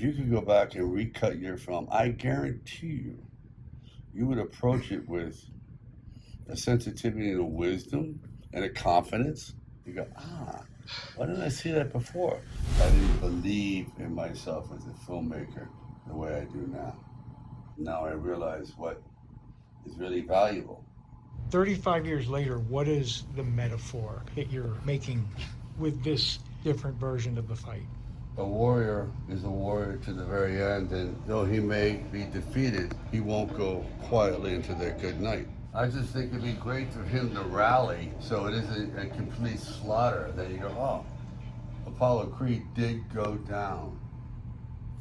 If you could go back and recut your film, I guarantee you would approach it with a sensitivity and a wisdom and a confidence. You go, why didn't I see that before? I didn't believe in myself as a filmmaker the way I do now. Now I realize what is really valuable. 35 years later, what is the metaphor that you're making with this different version of the fight? A warrior is a warrior to the very end, and though he may be defeated, he won't go quietly into their good night. I just think it'd be great for him to rally so it isn't a complete slaughter. Then you go, oh, Apollo Creed did go down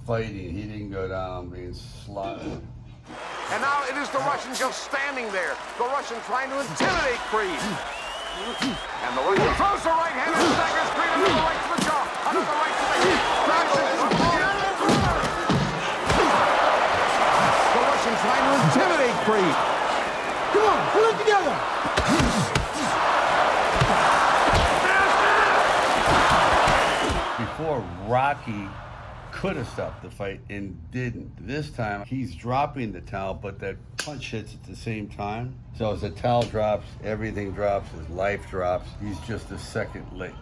fighting. He didn't go down being slaughtered. And now it is the Russian just standing there. The Russian trying to intimidate Creed. And the Russian throws the right hand and staggers Creed under the right to the jaw. Under the right to the head. The Russian trying to intimidate Creed. Come on, pull it together! Before, Rocky could have stopped the fight and didn't. This time, he's dropping the towel, but that punch hits at the same time. So as the towel drops, everything drops, his life drops. He's just a second late.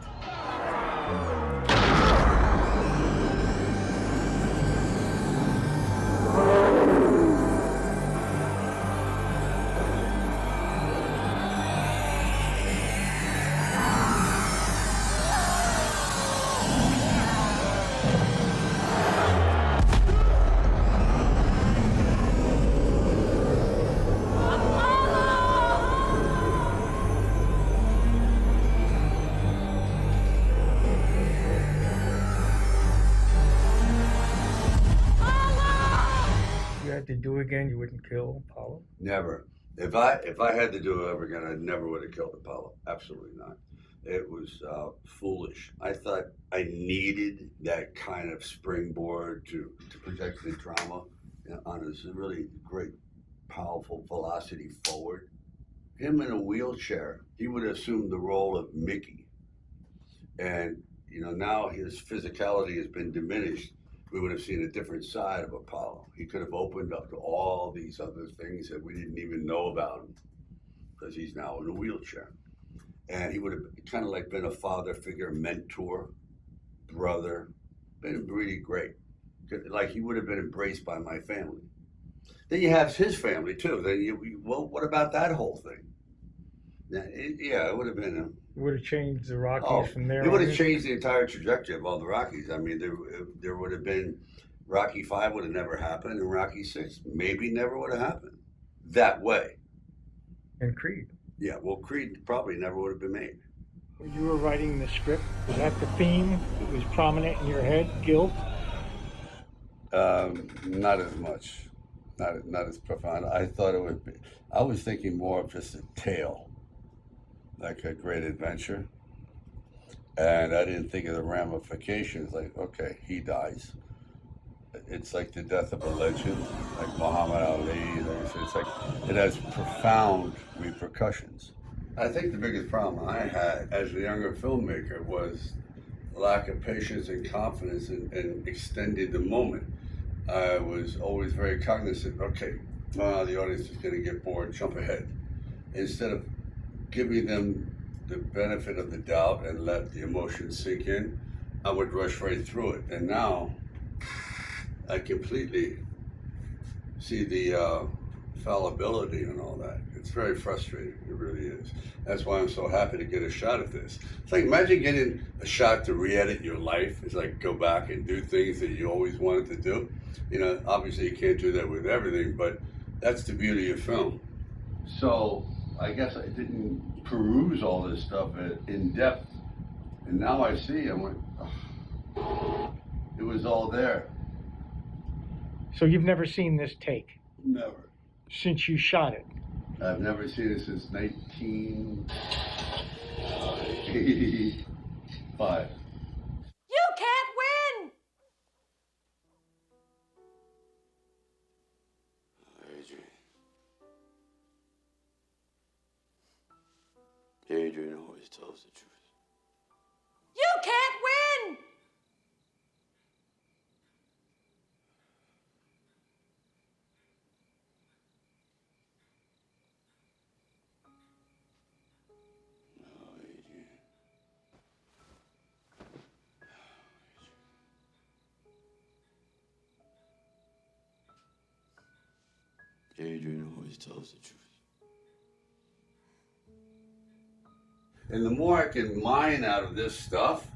To do again, you wouldn't kill Apollo? Never. If I had to do it over again, I never would have killed Apollo. Absolutely not. It was foolish. I thought I needed that kind of springboard to project the drama on his really great, powerful velocity forward. Him in a wheelchair, he would have assumed the role of Mickey. And, now his physicality has been diminished. We would have seen a different side of Apollo. He could have opened up to all these other things that we didn't even know about him because he's now in a wheelchair. And he would have kind of like been a father figure, mentor, brother, been really great. Like he would have been embraced by my family. Then you have his family too. Then what about that whole thing? It would have been It would have changed the Rockies from there. It would have changed the entire trajectory of all the Rockies. I mean, there would have been Rocky 5 would have never happened, and Rocky 6 maybe never would have happened that way. And Creed. Yeah, well, Creed probably never would have been made. When you were writing the script, was that the theme that was prominent in your head? Guilt? Not as much, not as profound. I thought it would be. I was thinking more of just a tale. Like a great adventure. And I didn't think of the ramifications, like, okay, he dies. It's like the death of a legend, like Muhammad Ali. It's like, it has profound repercussions. I think the biggest problem I had as a younger filmmaker was lack of patience and confidence in extending the moment. I was always very cognizant, okay, the audience is gonna get bored, jump ahead. Instead of giving them the benefit of the doubt and let the emotions sink in, I would rush right through it. And now I completely see the fallibility and all that. It's very frustrating, it really is. That's why I'm so happy to get a shot at this. It's like, imagine getting a shot to re-edit your life. It's like go back and do things that you always wanted to do. Obviously you can't do that with everything, but that's the beauty of film. So I guess I didn't peruse all this stuff in depth. And now I see, I went, oh, it was all there. So you've never seen this take? Never. Since you shot it? I've never seen it since 1985. You can't win! Adrian always tells the truth. You can't win! Adrian always tells the truth. And the more I can mine out of this stuff,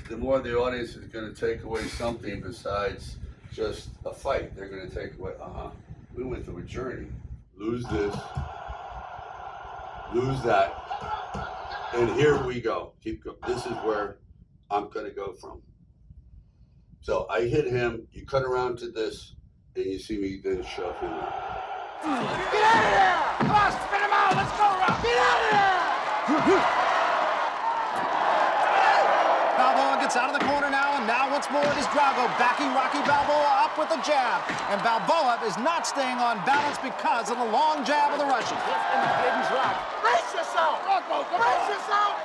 the more the audience is going to take away something besides just a fight. They're going to take away, we went through a journey. Lose this, lose that, and here we go. Keep going. This is where I'm going to go from. So I hit him, you cut around to this, and you see me then shove him out. Get out of there! Come on, spin him out! Let's go, Rock! Get out of there! Balboa gets out of the corner now, and now once more it is Drago backing Rocky Balboa up with a jab. And Balboa is not staying on balance because of the long jab of the Russian. Brace yourself! Rocco, come on! Brace yourself!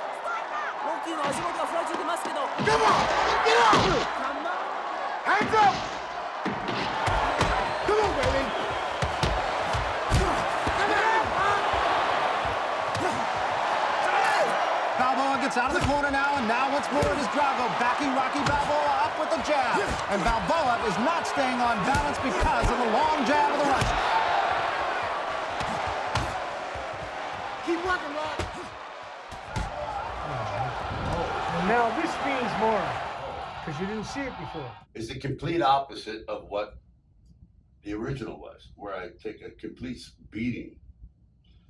Come on! Get out! Hands up! Come on, baby! Balboa gets out of the corner now, and now once more it is Drago backing Rocky Balboa up with a jab. And Balboa is not staying on balance because of the long jab of the Russian. Keep working, Rock! And now this means more, because you didn't see it before. It's the complete opposite of what the original was, where I take a complete beating.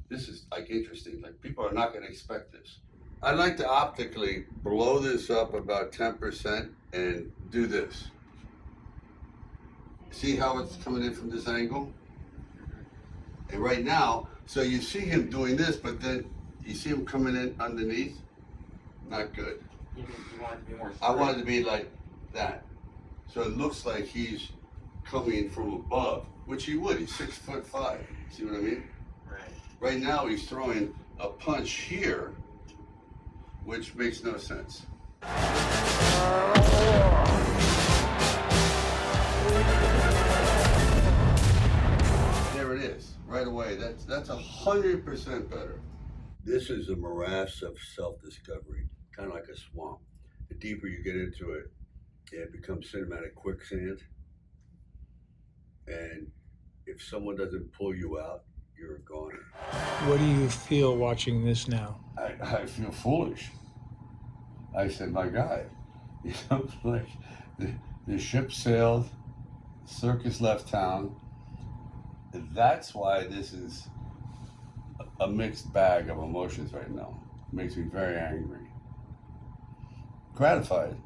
This is like interesting, like people are not going to expect this. I'd like to optically blow this up about 10% and do this. See how it's coming in from this angle? And right now, so you see him doing this, but then you see him coming in underneath? Not good. You want it to be more I want it to be like that. So it looks like he's coming from above, which he would. He's 6'5". See what I mean? Right. Right now he's throwing a punch here, which makes no sense. There it is, right away. That's 100% better. This is a morass of self-discovery, kind of like a swamp. The deeper you get into it, it becomes cinematic quicksand. And if someone doesn't pull you out, you're a goner. What do you feel watching this now? I feel foolish. I said, my God, you know, like the ship sailed, circus left town. That's why this is a mixed bag of emotions right now. It makes me very angry. Gratified,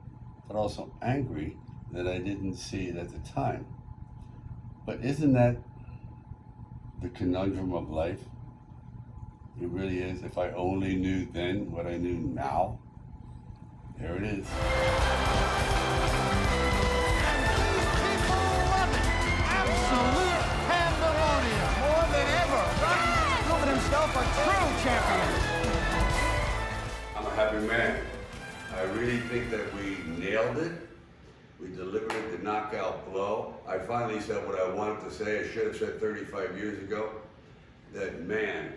but also angry that I didn't see it at the time. But isn't that the conundrum of life? It really is. If I only knew then what I knew now, there it is. People love it. Absolute pandemonium. More than ever. Rocky's proven himself a true champion. I'm a happy man. I really think that we nailed it. We delivered the knockout blow. I finally said what I wanted to say. I should have said 35 years ago. That man,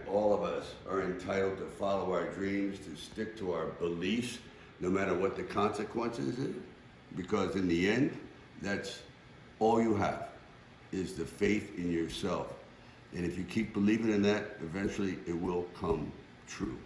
all of us are entitled to follow our dreams, to stick to our beliefs, no matter what the consequences is. Because in the end, that's all you have, is the faith in yourself. And if you keep believing in that, eventually it will come true.